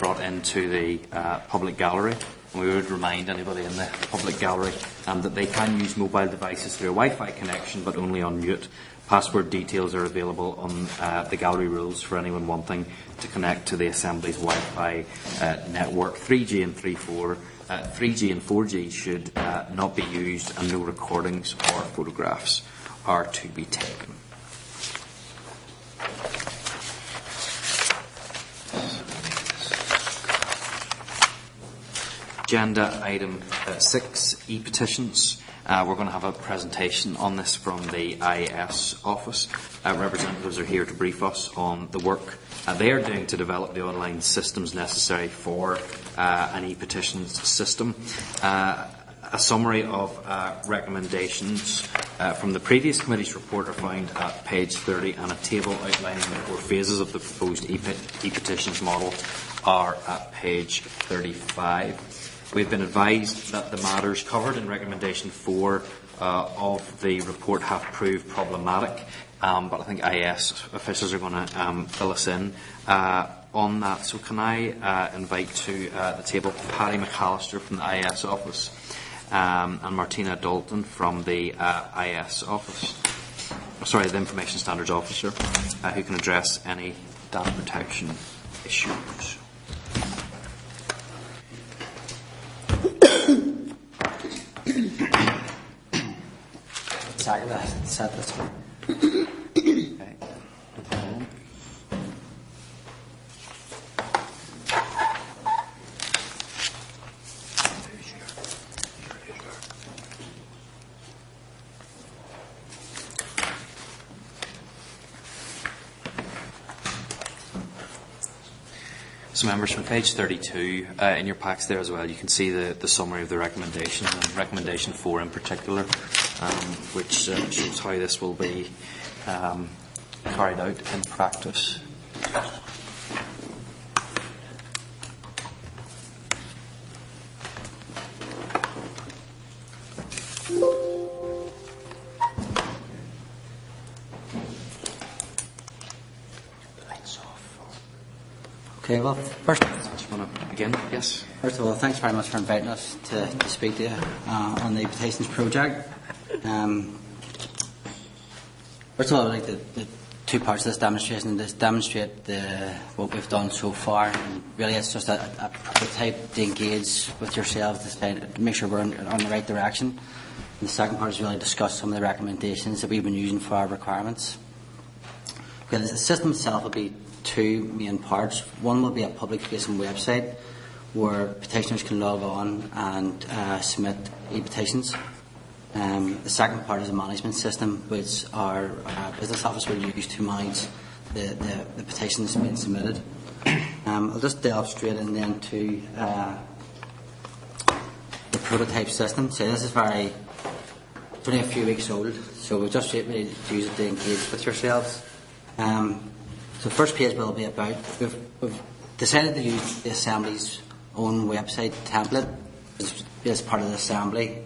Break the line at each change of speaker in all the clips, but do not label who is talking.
brought into the public gallery. And we would remind anybody in the public gallery that they can use mobile devices through a Wi-Fi connection, but only on mute. Password details are available on the gallery rules for anyone wanting to connect to the Assembly's Wi-Fi network. 3G and 3G and 4G should not be used, and no recordings or photographs are to be taken. Agenda item 6, e-petitions. We're going to have a presentation on this from the IAS office. Representatives are here to brief us on the work they are doing to develop the online systems necessary for an e-petitions system. A summary of recommendations from the previous committee's report are found at page 30, and a table outlining the 4 phases of the proposed e-petitions model are at page 35. We've been advised that the matters covered in recommendation 4 of the report have proved problematic, but I think IAS officials are going to fill us in on that. So can I invite to the table Paddy McAllister from the IAS office and Martina Dalton from the IAS office, the Information Standards Officer, who can address any data protection issues.
Set this one.
Okay. No problem. So members, from page 32 in your packs there as well, you can see the summary of the recommendation, and recommendation 4 in particular, which shows how this will be carried out in practice.
Okay, well, first
of
all, thanks very much for inviting us to speak to you on the petitions project. First of all, I'd like the 2 parts of this demonstration to demonstrate what we've done so far. And really, it's just a prototype to engage with yourselves to make sure we're on the right direction. And the second part is really discuss some of the recommendations that we've been using for our requirements. Okay, the system itself will be 2 main parts. One will be a public-facing website where petitioners can log on and submit e-petitions. The second part is a management system, which our business office will use to manage the petitions being submitted. I'll just delve straight in then to the prototype system. So this is it's only a few weeks old, so we're just ready to use it to engage with yourselves. So the first page will be about, we've decided to use the Assembly's own website template as part of the Assembly,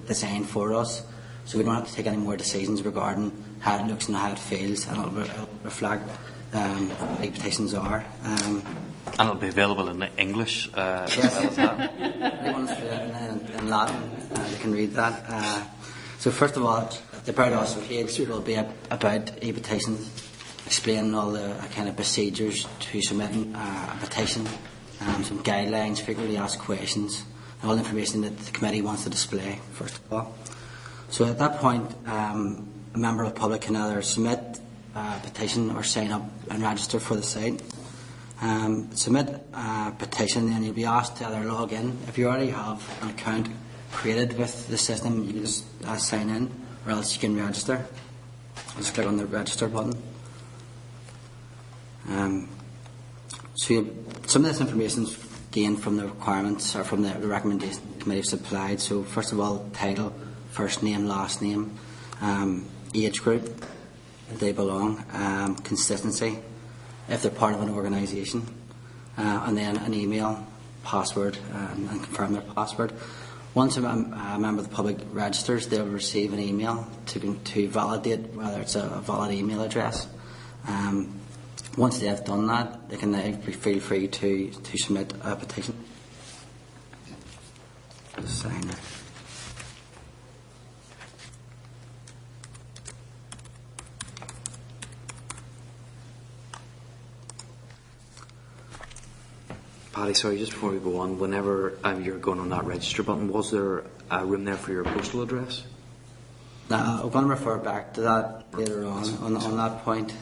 designed for us, so we don't have to take any more decisions regarding how it looks and how it feels, and it'll reflect what the petitions are.
And it'll be available in English
yes.
as well as that.
Everyone's in Latin, they can read that. So first of all, the About Us page will be about e-petitions, explaining all the kind of procedures to submitting a petition, some guidelines, frequently asked questions, and all the information that the committee wants to display, first of all. So at that point, a member of the public can either submit a petition or sign up and register for the site. Submit a petition, then you'll be asked to either log in. If you already have an account created with the system, you can just sign in, or else you can register. Just click on the register button. Some of this information is gained from the requirements or from the recommendation the committee has supplied. So first of all, title, first name, last name, age group they belong, consistency, if they're part of an organisation, and then an email, password, and confirm their password. Once a member of the public registers, they'll receive an email to validate whether it's a valid email address. Once they have done that, they can now feel free to submit a petition. Just sign it.
Paddy, sorry, just before we go on, whenever you're going on that register button, was there a room there for your postal address?
Now, I'm going to refer back to that later on that point.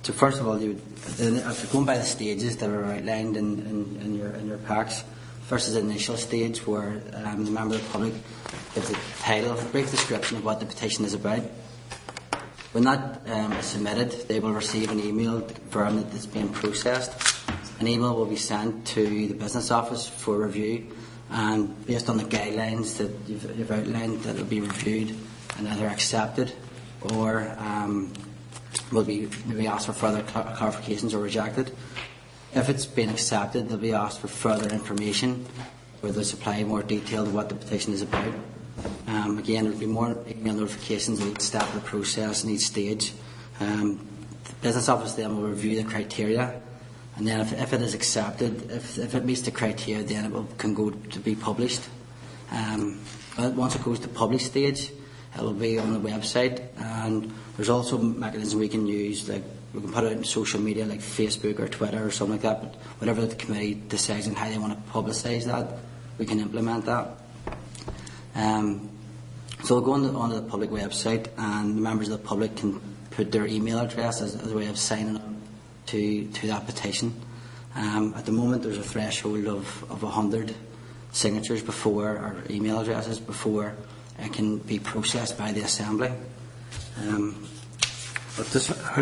So first of all, if you're going by the stages that are outlined in your packs, first is the initial stage where the member of the public gives a title, a brief description of what the petition is about. When that is submitted, they will receive an email to confirm that it's being processed. An email will be sent to the business office for review, and based on the guidelines that you've outlined, that will be reviewed and either accepted or will be maybe asked for further clarifications or rejected. If it's been accepted, they'll be asked for further information, where they'll supply more detail to what the petition is about. Again, there will be more email notifications at each step of the process and each stage. The business office then will review the criteria, and then if it is accepted, if it meets the criteria, then it can go to be published. Once it goes to publish stage, it will be on the website, and there's also mechanisms we can use, like we can put it in social media like Facebook or Twitter or something like that, but whatever the committee decides on how they want to publicise that, we can implement that. So we'll go onto the public website, and the members of the public can put their email address as a way of signing up to that petition. At the moment, there's a threshold of 100 signatures before, or email addresses, before it can be processed by the Assembly.
How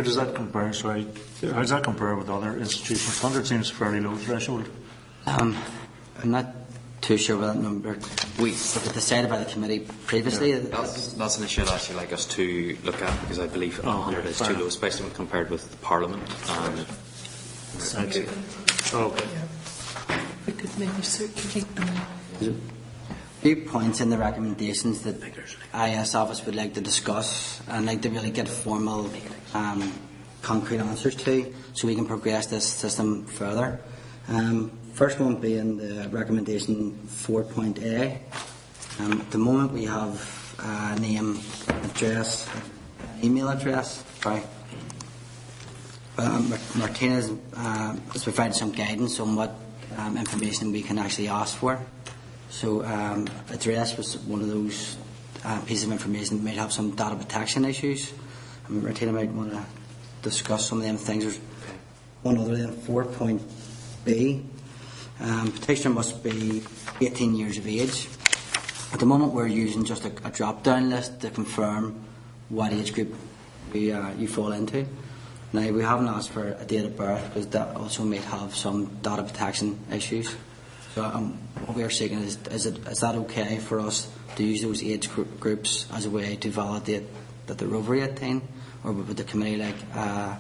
does that compare? Sorry, how does that compare with other institutions? 100 seems a fairly low threshold.
I'm not too sure about that number. It was decided by the committee previously.
Yeah, that's an issue I'd actually like us to look at, because I believe 100 is too low, especially when compared with the Parliament.
Okay.
We could maybe circulate them.
There's a few points in the recommendations that IS office would like to discuss and like to really get formal, concrete answers to, so we can progress this system further. First one being the recommendation 4.A. At the moment we have a name, address, email address. Sorry. Martinez has provided some guidance on what information we can actually ask for. So address was one of those pieces of information that might have some data protection issues. Martina might want to discuss some of them things. There's one other then, 4.B. Petitioner must be 18 years of age. At the moment we're using just a drop-down list to confirm what age group you fall into. Now we haven't asked for a date of birth, because that also might have some data protection issues. So what we are seeking is that okay for us to use those age groups as a way to validate that they're over 18, or would the committee like a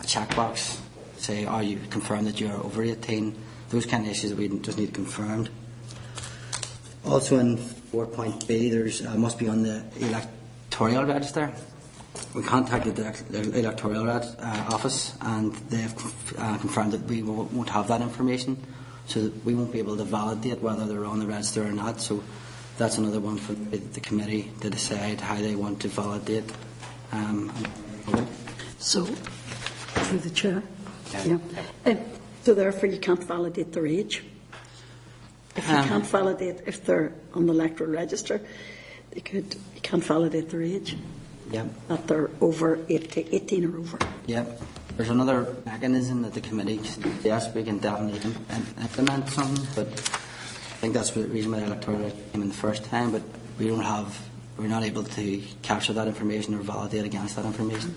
checkbox, say, are you confirmed that you're over 18? Those kind of issues that we just need confirmed. Also in 4.B, there's must be on the electoral register. We contacted the electoral office, and they've confirmed that we won't have that information, so that we won't be able to validate whether they're on the register or not. So that's another one for the committee to decide how they want to validate.
So, through the chair. Yeah. So therefore you can't validate their age. If you can't validate, if they're on the electoral register, you can't validate their age.
Yep.
That they're over 18 or over.
Yep. There's another mechanism that the committee suggests we can definitely implement something, but I think that's the reason why the electoral came in the first time, but we're not able to capture that information or validate against that information.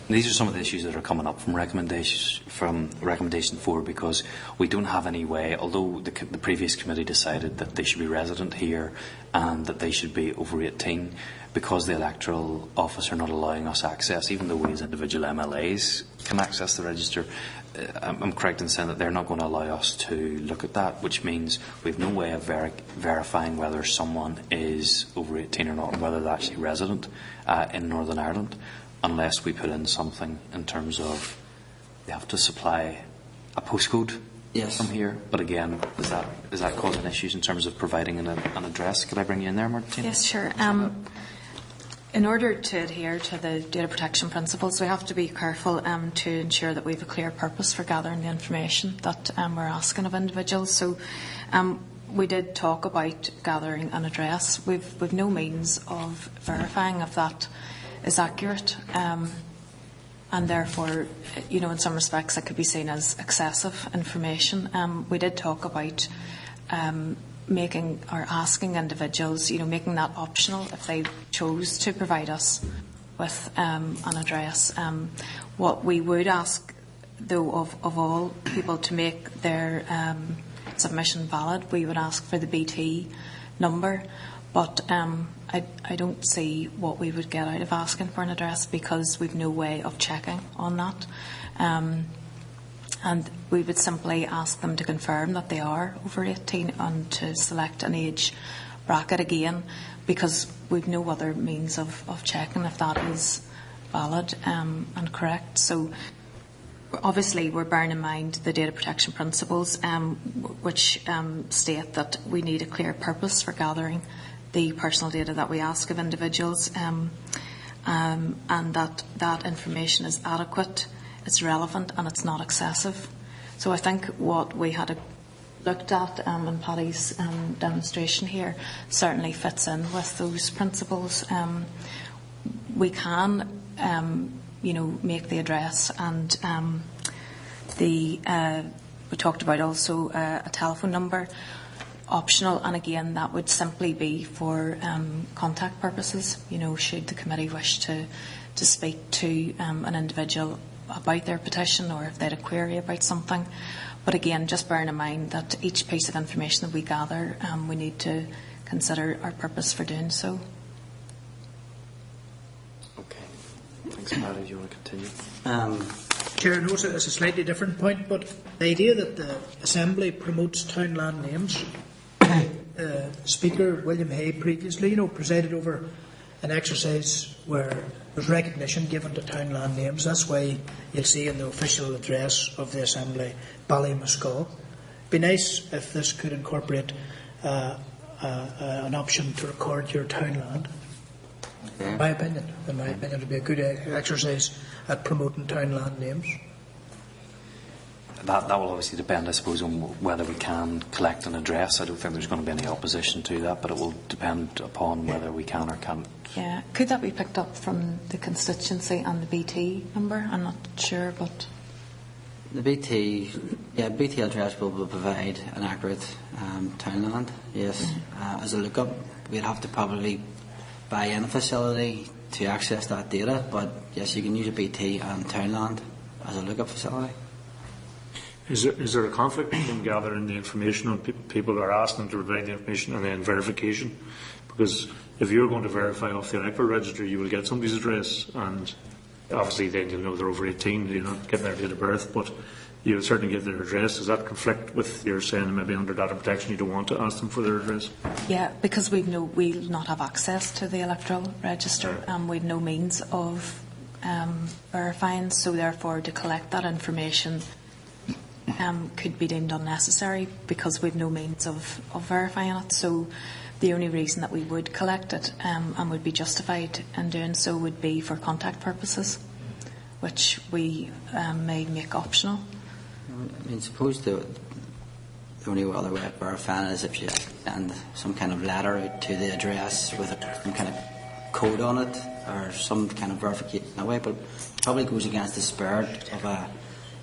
These are some of the issues that are coming up from recommendation 4, because we don't have any way, although the previous committee decided that they should be resident here and that they should be over 18, because the electoral office are not allowing us access, even though we as individual MLAs can access the register. I'm correct in saying that they're not going to allow us to look at that, which means we've no way of verifying whether someone is over 18 or not, and whether they're actually resident in Northern Ireland. unless we put in something in terms of they have to supply a postcode
Yes.
from here. But again, is that causing issues in terms of providing an address? Could I bring you in there, Martina?
Yes, sure. In order to adhere to the data protection principles, we have to be careful to ensure that we have a clear purpose for gathering the information that we're asking of individuals. So we did talk about gathering an address. We've no means of verifying if that is accurate. And therefore, in some respects, it could be seen as excessive information. We did talk about making or asking individuals, making that optional if they chose to provide us with an address. What we would ask, though, of all people to make their submission valid, we would ask for the BT number. But I don't see what we would get out of asking for an address, because we've no way of checking on that. And we would simply ask them to confirm that they are over 18 and to select an age bracket again, because we've no other means of checking if that is valid and correct. So obviously we're bearing in mind the data protection principles, which state that we need a clear purpose for gathering the personal data that we ask of individuals, and that information is adequate, it's relevant, and it's not excessive. So I think what we had looked at in Paddy's demonstration here certainly fits in with those principles. We can, make the address, and we talked about also a telephone number optional, and again that would simply be for contact purposes. Should the committee wish to speak to an individual about their petition, or if they had a query about something. But again, just bearing in mind that each piece of information that we gather, we need to consider our purpose for doing so.
Okay. Thanks, Paddy. Do you want to continue?
Chair, I know it's a slightly different point, but the idea that the Assembly promotes townland names, Speaker William Hay previously, presided over an exercise where there's recognition given to townland names. That's why you'll see in the official address of the Assembly, Ballymuscall. It'd be nice if this could incorporate an option to record your townland. In my opinion, it would be a good exercise at promoting townland names.
That will obviously depend, I suppose, on whether we can collect an address. I don't think there's going to be any opposition to that, but it will depend upon whether we can or can't.
Yeah, could that be picked up from the constituency and the BT number? I'm not sure, but
The BT address will provide an accurate townland. Yes, as a lookup, we'd have to probably buy in a facility to access that data. But yes, you can use a BT and townland as a lookup facility.
Is there a conflict between gathering the information on people that are asking them to provide the information and then verification? Because if you're going to verify off the electoral register, you will get somebody's address, and obviously then you'll know they're over 18, you're not getting their date of birth, but you'll certainly give their address. Does that conflict with your saying maybe under data protection you don't want to ask them for their address?
yeah, because we'll not have access to the electoral register, and we've no means of verifying, so therefore to collect that information could be deemed unnecessary, because we've no means of verifying it. So the only reason that we would collect it and would be justified in doing so would be for contact purposes, which we may make optional.
I mean, suppose the only other way of verifying is if you send some kind of letter out to the address with some kind of code on it, or some kind of verification that way, but it probably goes against the spirit of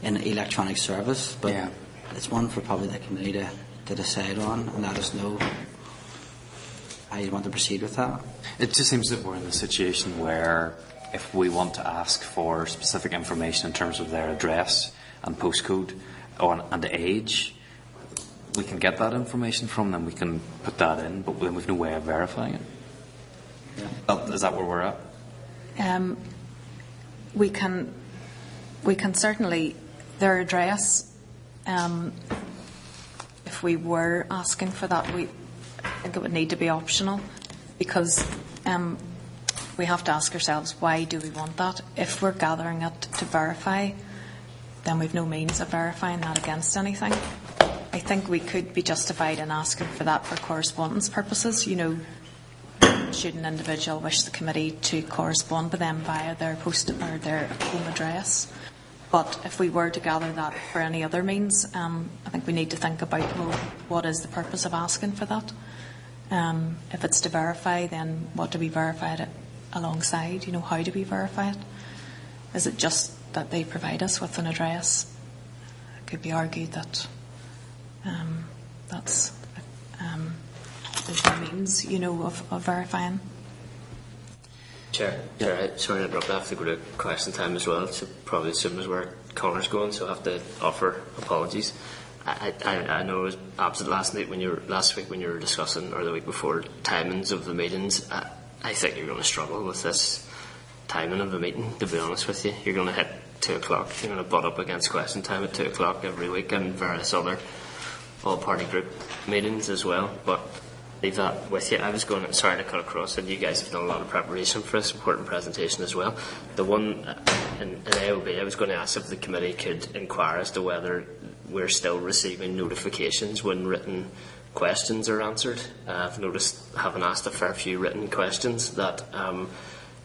an electronic service. But
Yeah.
it's one for probably the committee to decide on and let us know how you want to proceed with that.
It just seems that we're in a situation where if we want to ask for specific information in terms of their address and postcode and age, we can get that information from them, we can put that in, but then we've no way of verifying it. Yeah. Is that where we're at?
We can certainly, their address, if we were asking for that, I think it would need to be optional, because we have to ask ourselves, why do we want that? If we're gathering it to verify, then we've no means of verifying that against anything. I think we could be justified in asking for that for correspondence purposes. You know, should an individual wish the committee to correspond with them via their post or their home address. But if we were to gather that for any other means, I think we need to think about, well, what is the purpose of asking for that? If it's to verify, then what do we verify it alongside? You know, how do we verify it? Is it just that they provide us with an address? It could be argued that that's the means, you know, of verifying.
Chair, sorry to interrupt. I have to go to question time as well. So probably as soon as where Connor's going, so I have to offer apologies. I know it was absent last week when you were discussing, or the week before, timings of the meetings. I think you're going to struggle with this timing of the meeting. To be honest with you, you're going to hit 2 o'clock. You're going to butt up against question time at 2 o'clock every week, and various other all-party group meetings as well. But leave that with you. I was going, sorry to cut across, and you guys have done a lot of preparation for this important presentation as well. The one in AOB, I was going to ask if the committee could inquire as to whether we're still receiving notifications when written questions are answered. I've noticed, having asked a fair few written questions, that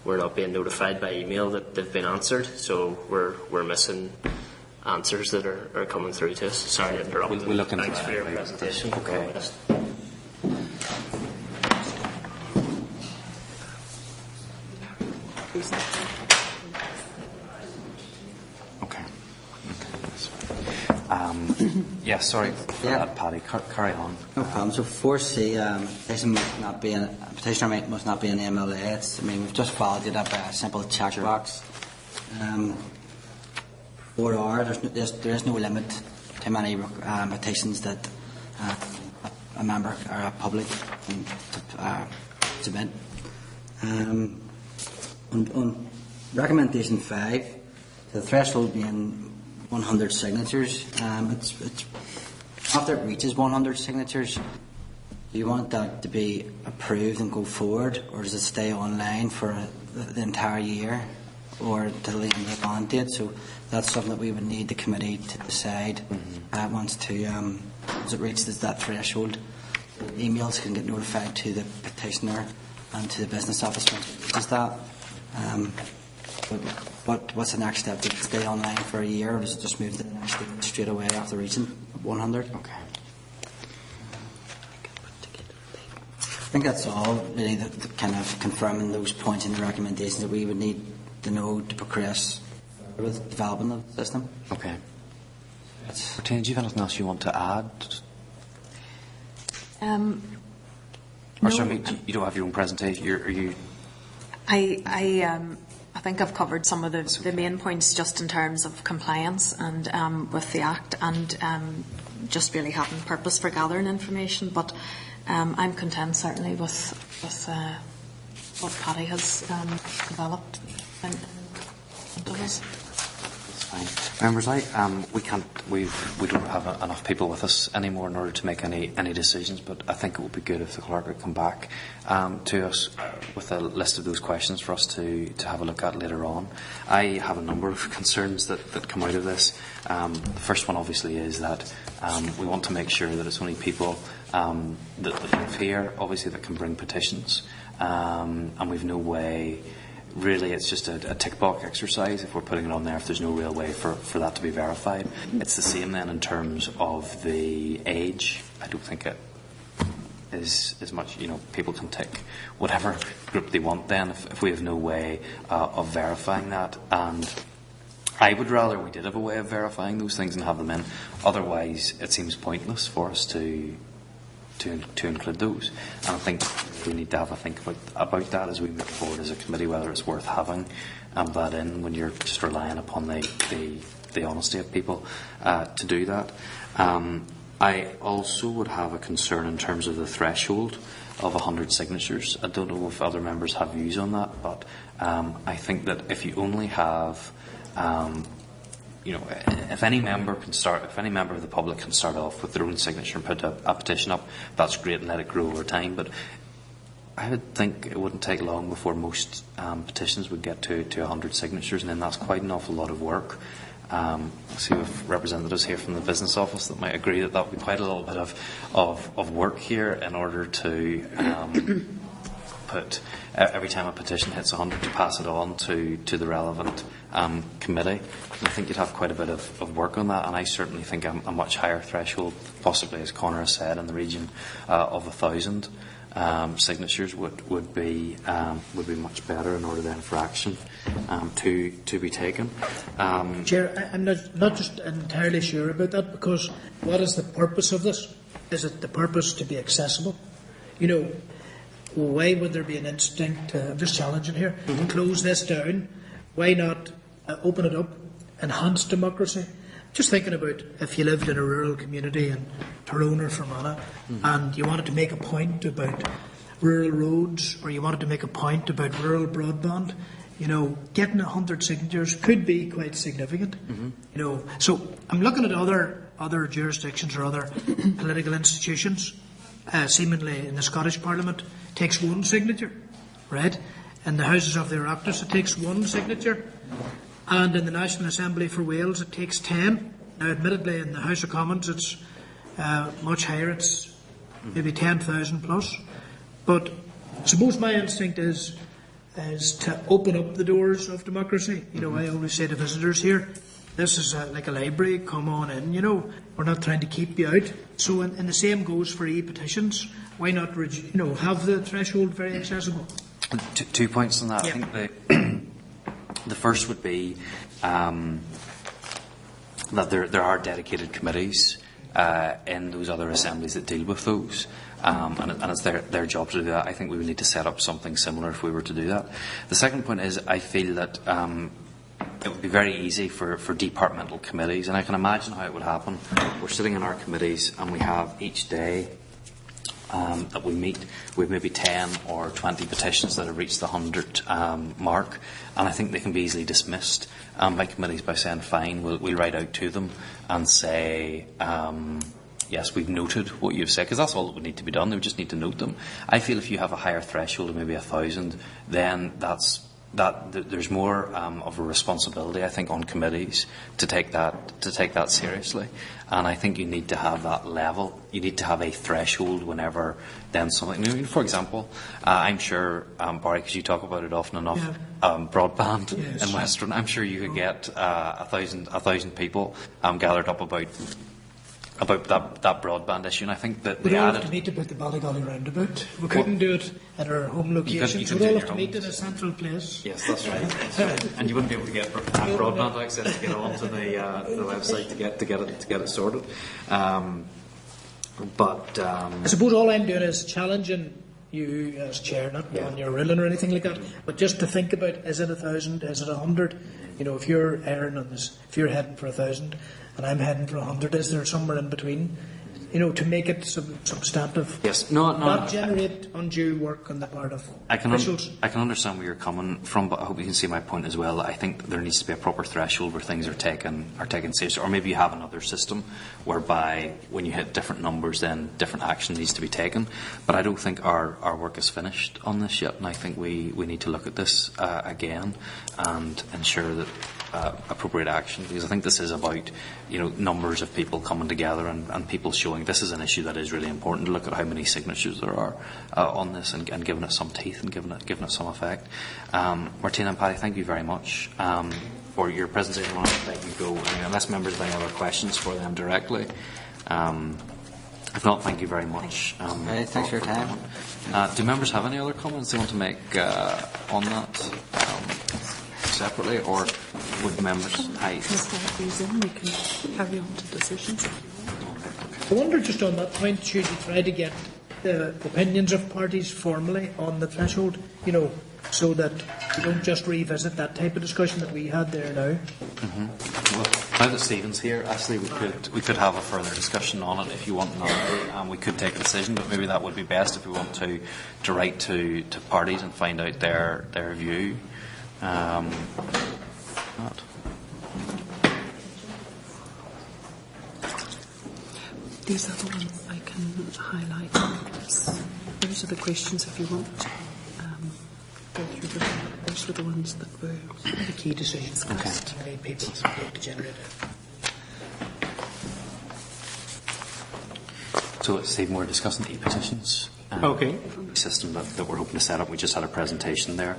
we're not being notified by email that they've been answered, so we're missing answers that are coming through to us. Sorry to interrupt.
We'll look into
Thanks
that.
for your presentation.
Okay. Okay. Yeah, sorry for that, Paddy. Carry on.
No problem. So 4C, petitioner must not be an MLA. We've just followed it up a simple checkbox. 4R, there is no limit to how many petitions that a member or a public can submit. On recommendation 5, the threshold being 100 signatures. After it reaches 100 signatures, do you want that to be approved and go forward, or does it stay online for the entire year, or till the end of the bond date? So that's something that we would need the committee to decide once it reaches that threshold. Emails can get notified to the petitioner and to the business office once it reaches that. What's the next step? Does it stay online for a year, or does it just move to the next step straight away after reaching 100?
Okay.
I think that's all, really, the kind of confirming those points in the recommendations that we would need to know to progress with the development of the system.
Okay. Martina, do you have anything else you want to add? Or sorry, you don't have your own presentation? Are you?
I think I've covered some of the main points just in terms of compliance and with the Act, and just really having purpose for gathering information. But I'm content certainly with what Paddy has developed in front of us.
Members, we don't have enough people with us anymore in order to make any decisions, but I think it would be good if the clerk would come back to us with a list of those questions for us to have a look at later on. I have a number of concerns that come out of this. The first one obviously is that we want to make sure that it's only people that live here, obviously, that can bring petitions, and we've no way. Really, it's just a tick box exercise if we're putting it on there, if there's no real way for that to be verified. It's the same then in terms of the age. I don't think it is as much, people can tick whatever group they want then if we have no way of verifying that. And I would rather we did have a way of verifying those things and have them in. Otherwise, it seems pointless for us to include those. And I think we need to have a think about that as we move forward as a committee, whether it's worth having that in when you're just relying upon the honesty of people to do that. I also would have a concern in terms of the threshold of 100 signatures. I don't know if other members have views on that, but I think that if you only have if any member of the public can start off with their own signature and put a petition up, that's great and let it grow over time. But I would think it wouldn't take long before most petitions would get to 100 signatures, and then that's quite an awful lot of work. See, we've representatives here from the business office that might agree that would be quite a little bit of work here in order to put every time a petition hits 100 to pass it on to the relevant committee. And I think you'd have quite a bit of work on that, and I certainly think a much higher threshold, possibly as Conor has said, in the region of 1,000 signatures would be much better in order then for action to be taken.
Chair, I'm not just entirely sure about that, because what is the purpose of this? Is it the purpose to be accessible? You know, why would there be an instinct, I'm just challenging here, to close this down? Why not open it up, enhance democracy? Just thinking about if you lived in a rural community in Tyrone or Fermanagh and you wanted to make a point about rural roads, or you wanted to make a point about rural broadband, you know, getting 100 signatures could be quite significant. You know, so I'm looking at other jurisdictions or other political institutions. Seemingly in the Scottish Parliament takes one signature, right? In the Houses of the Oireachtas it takes one signature, and in the National Assembly for Wales it takes 10. Now, admittedly, in the House of Commons it's much higher. It's maybe 10,000 plus. But I suppose my instinct is to open up the doors of democracy. You know, I always say to visitors here, this is like a library, come on in, you know, we're not trying to keep you out. So, and the same goes for e-petitions. Why not, have the threshold very accessible?
2 points on that.
Yeah.
I think the first would be that there are dedicated committees in those other assemblies that deal with those. And it's their job to do that. I think we would need to set up something similar if we were to do that. The second point is I feel that it would be very easy for departmental committees, and I can imagine how it would happen. We're sitting in our committees and we have each day that we meet with maybe 10 or 20 petitions that have reached the 100 mark, and I think they can be easily dismissed by committees by saying, fine, we'll write out to them and say, yes, we've noted what you've said, because that's all that would need to be done. They would just need to note them. I feel if you have a higher threshold of maybe 1,000, then there's more of a responsibility, I think, on committees to take that seriously. And I think you need to have that level. You need to have a threshold whenever then something. For example, I'm sure, Barry, because you talk about it often enough, broadband in Western. I'm sure you could get 1,000 people gathered up about that broadband issue, and I think that
we'd all have to meet about the Ballygolly roundabout. We couldn't do it at our home locations. We'd all have to meet in a central place.
Yes, that's right. And you wouldn't be able to get broadband access to get onto the website to get it sorted. But
I suppose all I'm doing is challenging you as chair, not on your ruling or anything like that, but just to think about: is it 1,000? Is it 100? You know, if you're erring on this, if you're heading for 1,000. And I'm heading for 100. Is there somewhere in between, you know, to make it substantive?
Yes,
not generate undue work on the part of officials.
I can understand where you're coming from, but I hope you can see my point as well. I think there needs to be a proper threshold where things are taken seriously, or maybe you have another system whereby when you hit different numbers, then different action needs to be taken. But I don't think our work is finished on this yet, and I think we need to look at this again and ensure that appropriate action, because I think this is about, you know, numbers of people coming together and people showing this is an issue that is really important to look at how many signatures there are on this and giving it some teeth and giving it some effect. Martina and Paddy, thank you very much for your presentation. I want to let you go, unless members have any other questions for them directly. If not, thank you very much.
Thanks for your time.
Do members have any other comments they want to make on that? Separately, or would members?
We can carry on to decisions.
I wonder, just on that point, should you try to get the opinions of parties formally on the threshold, you know, so that you don't just revisit that type of discussion that we had there now?
Well, now that Stephen's here, actually, we could have a further discussion on it if you want now. We could take a decision, but maybe that would be best if we want to write to parties and find out their view.
These are the ones I can highlight. Those are the questions if you want to go through them. Those were the ones that were
The key decisions.
discussed.
How many people vote to generate it.
So, Stephen, we're discussing e-petitions.
Okay.
System that we're hoping to set up. We just had a presentation there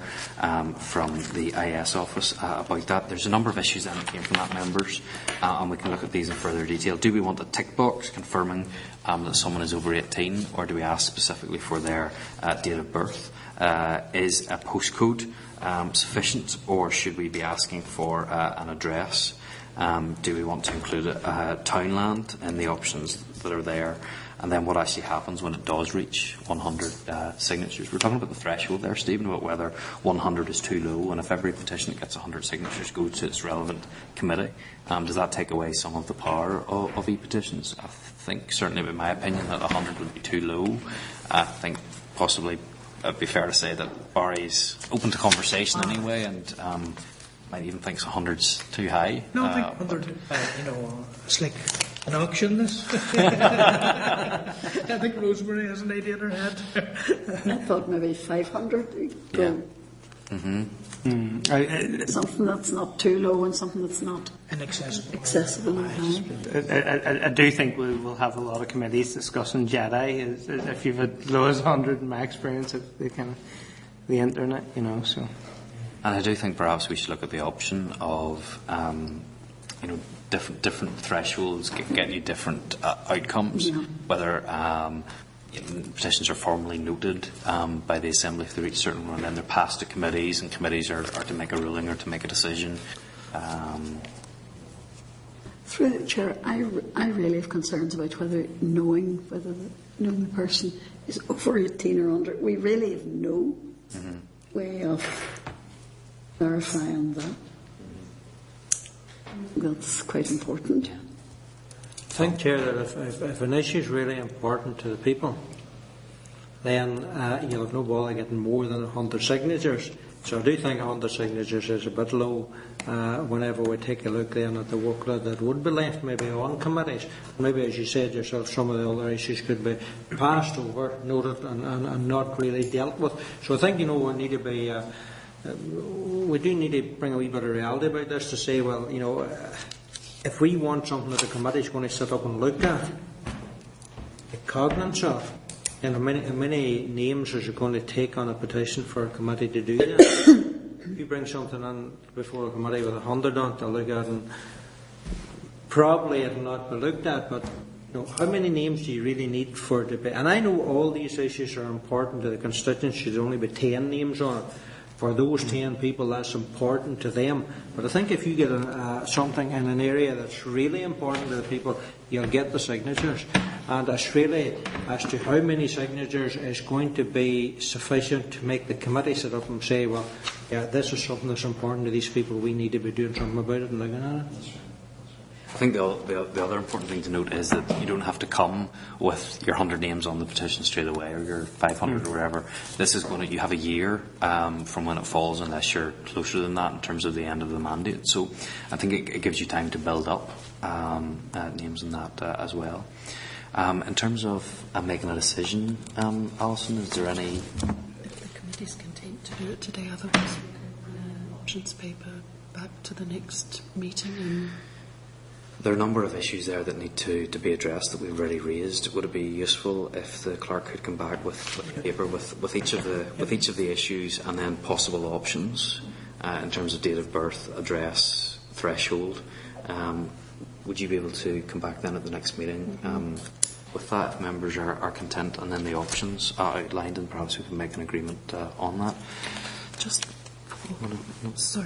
from the IS office about that. There's a number of issues that came from that, members, and we can look at these in further detail. Do we want a tick box confirming that someone is over 18, or do we ask specifically for their date of birth? Is a postcode sufficient, or should we be asking for an address? Do we want to include townland in the options that are there? And then what actually happens when it does reach 100 signatures? We're talking about the threshold there, Stephen, about whether 100 is too low, and if every petition that gets 100 signatures goes to its relevant committee, does that take away some of the power of e-petitions? I think, certainly in my opinion, that 100 would be too low. I think possibly it'd be fair to say that Barry's open to conversation anyway, and might even think 100's too high.
No, I think 100, it's like an auction, this. I think Rosemary has an idea in her head.
I thought maybe 500. Go. Something that's not too low and something that's not accessible and high.
I do think we will have a lot of committees discussing Jedi. If you've as low as 100 in my experience of the internet, so.
And I do think perhaps we should look at the option of, different thresholds get you different outcomes.
Yeah.
Whether petitions are formally noted by the Assembly if they reach a certain one, and then they're passed to committees, and committees are to make a ruling or to make a decision.
Through the chair, I really have concerns about knowing the person is over 18 or under. We really have no way of verifying that. That's quite important.
I think, Chair, that if an issue is really important to the people, then you'll have no bother getting more than 100 signatures. So I do think 100 signatures is a bit low whenever we take a look then at the workload that would be left maybe on committees. Maybe, as you said yourself, some of the other issues could be passed over, noted and not really dealt with. So I think, we need to be... we do need to bring a wee bit of reality about this to say, well, if we want something that the committee is going to sit up and look at, take cognizance of, and how many names is it going to take on a petition for a committee to do that? If you bring something on before a committee with 100 on to look at, and probably it'll not be looked at, but how many names do you really need for debate? And I know all these issues are important to the constituents. Should only be 10 names on it. For those 10 people, that's important to them. But I think if you get something in an area that's really important to the people, you'll get the signatures. And it's really as to how many signatures is going to be sufficient to make the committee sit up and say, well, yeah, this is something that's important to these people. We need to be doing something about it and looking at it.
I think the other important thing to note is that you don't have to come with your 100 names on the petition straight away, or your 500 or whatever. This is you have a year from when it falls, unless you're closer than that in terms of the end of the mandate. So I think it gives you time to build up names in that as well. In terms of making a decision, Alison, is there any...
If the committee's content to do it today, otherwise options paper back to the next meeting and...
There are a number of issues there that need to be addressed that we've already raised. Would it be useful if the clerk could come back with paper with each of the issues, and then possible options in terms of date of birth, address, threshold? Would you be able to come back then at the next meeting with that, if members are content, and then the options are outlined, and perhaps we can make an agreement on that?
Just so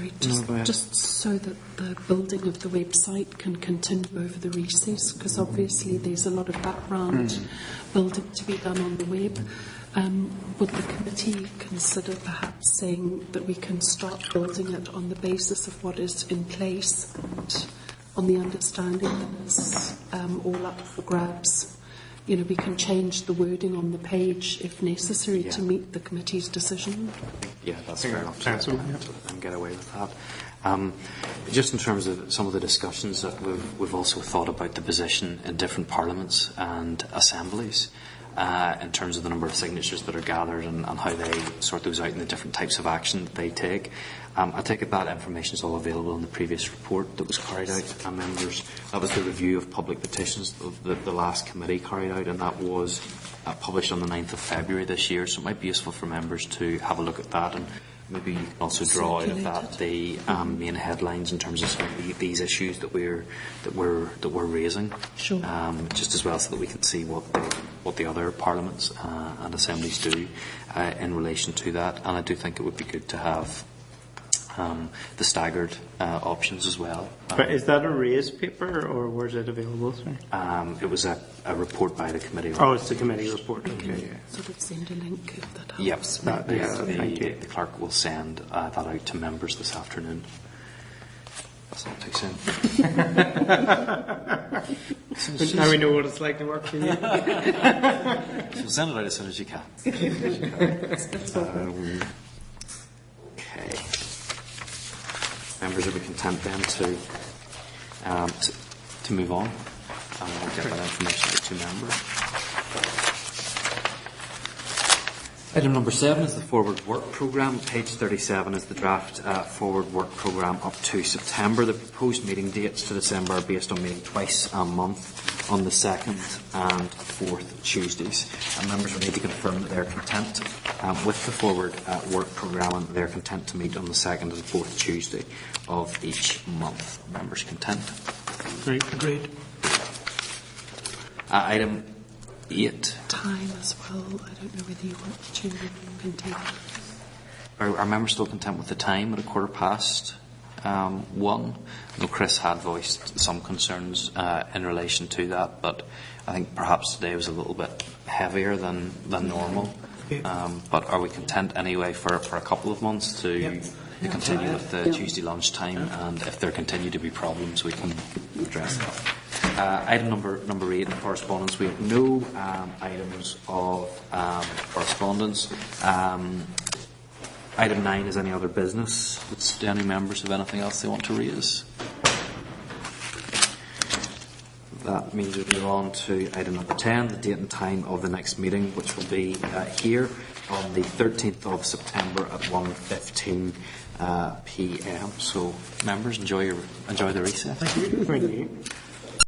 that the building of the website can continue over the recess, because obviously there's a lot of background building to be done on the web. Would the committee consider perhaps saying that we can start building it on the basis of what is in place, and on the understanding that it's all up for grabs? We can change the wording on the page if necessary to meet the committee's decision.
Yeah, that's fair enough. And get away with that. Just in terms of some of the discussions that we've also thought about the position in different parliaments and assemblies in terms of the number of signatures that are gathered and how they sort those out and the different types of action that they take. I take it that information is all available in the previous report that was carried out, members. That was the review of public petitions that the last committee carried out, and that was published on the 9th of February this year, so it might be useful for members to have a look at that, and maybe you can also draw out of that the main headlines in terms of some of these issues that we're raising,
Sure.
just as well, so that we can see what the other parliaments and assemblies do in relation to that. And I do think it would be good to have the staggered options as well.
But is that a raised paper, or where's it available? Sorry.
It was a report by the committee.
Oh, it's the committee report. Okay.
Sort of send a link if that helps.
Yep.
Thank you.
The clerk will send that out to members this afternoon. That's not too soon.
Now we know what it's like to work for you.
So send it out as soon as you can. Okay. Members, are we content then to move on? And I'll get that information out to members. Item number 7 is the Forward Work Programme. Page 37 is the draft Forward Work Programme up to September. The proposed meeting dates to December are based on meeting twice a month on the 2nd and 4th Tuesdays. And members will need to confirm that they're content with the Forward Work Programme and they're content to meet on the 2nd and 4th Tuesday of each month. Members content?
Agreed.
Item 8.
Time as well. I don't know whether you want to change it or continue.
Are members still content with the time at 1:15? I know Chris had voiced some concerns in relation to that, but I think perhaps today was a little bit heavier than normal. But are we content anyway for a couple of months to continue with the Tuesday lunchtime, and if there continue to be problems we can address that. Item number 8, correspondence. We have no items of correspondence. Item 9 is any other business. Do any members have anything else they want to raise? That means we move on to item number 10, the date and time of the next meeting, which will be here on the 13th of September at 1:15 p.m. So, members, enjoy the recess.
Thank you.
Thank you.